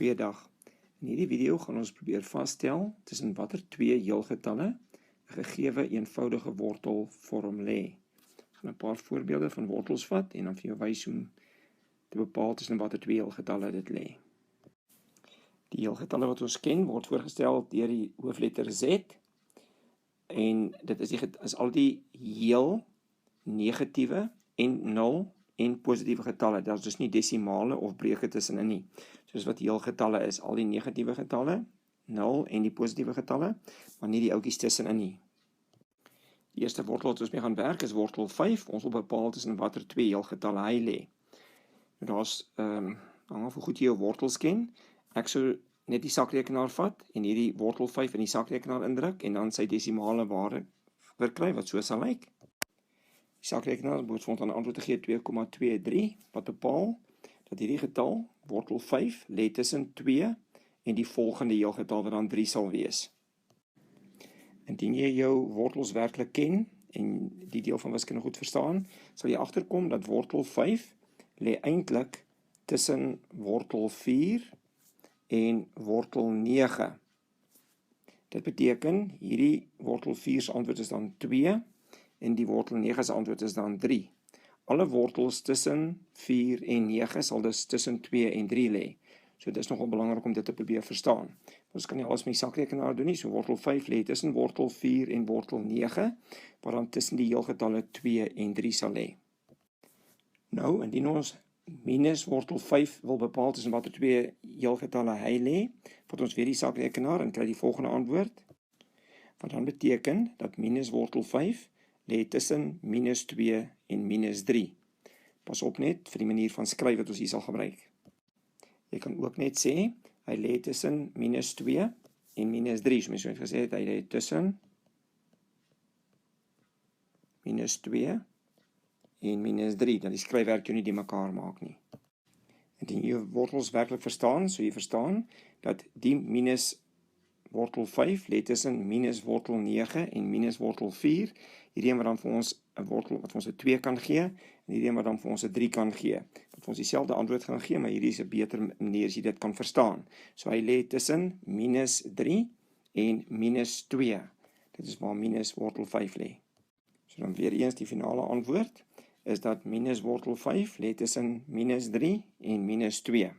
Goeiedag. In hierdie video gaan ons probeer vasstel tussen watter twee heelgetalle 'n gegewe eenvoudige wortelvorm lê. Ek gaan 'n paar voorbeelde van wortels vat en dan vir jou wys hoe te bepaal tussen watter twee heelgetalle dit lê. Die heelgetalle wat ons ken word voorgestel deur die hoofletter Z en dit is al die heel, negatiewe en 0 en positiewe getalle. Daar is dus nie desimale of breuke tussenin nie. Soos wat heelgetalle is, al die negatiewe getalle, 0 en die positiewe getalle, maar nie die ouetjies tussenin nie. Die eerste wortel wat ons mee gaan werk is wortel 5. Ons wil bepaal tussen watter twee heelgetalle hy lê. Nou daar's hang af hoe goed jy jou wortels ken. Ek sou net die sakrekenaar vat en hierdie wortel 5 in die sakrekenaar indruk en dan sy desimale waarde verkry wat so sal lyk. Die sakrekenaar moet vir ons 'n antwoord te gee 2,23 wat bepaal dat hierdie getal, wortel 5, lê tussen 2 en die volgende heelgetal wat dan 3 sal wees. Indien jy jou wortels werklik ken en die deel van wiskunde goed verstaan, sal jy agterkom dat wortel 5 lê eintlik tussen wortel 4 en wortel 9. Dit beteken hierdie wortel 4 se antwoord is dan 2 en die wortel 9 se antwoord is dan 3. Alle wortels tussen 4 en 9 sal dus tussen 2 en 3 lê. So dit is nogal belangrik om dit te probeer verstaan. Ons kan nie alles met die sakrekenaar doen nie, so wortel 5 lê tussen wortel 4 en wortel 9, waar dan tussen die heelgetalle 2 en 3 sal lê. Nou, indien ons minus wortel 5 wil bepaal tussen watter twee heelgetalle hy lê, vat ons weer die sakrekenaar en kry die volgende antwoord, wat dan beteken dat minus wortel 5 lê tussen minus 2 en minus 3. Pas op net vir die manier van skryf wat ons hier sal gebruik. Jy kan ook net sê, hy lê tussen minus 2 en minus 3. So mens het gesê, hy lê tussen minus 2 en minus 3. Dan die skryfwerk jy nie die mekaar maak nie. Indien jy wortels werklik verstaan, so jy verstaan dat die minus wortel 5 lê tussen minus wortel 9 en minus wortel 4. Hierdie een wat dan vir ons 'n wortel wat vir ons 'n 2 kan gee, en hierdie een wat dan vir ons 'n 3 kan gee. Wat vir ons dieselfde antwoord gaan gee, maar hierdie is 'n beter manier as jy dit kan verstaan. So hy lê tussen minus 3 en minus 2. Dit is waar minus wortel 5 lê. So dan weer eens die finale antwoord is dat minus wortel 5 lê tussen minus 3 en minus 2.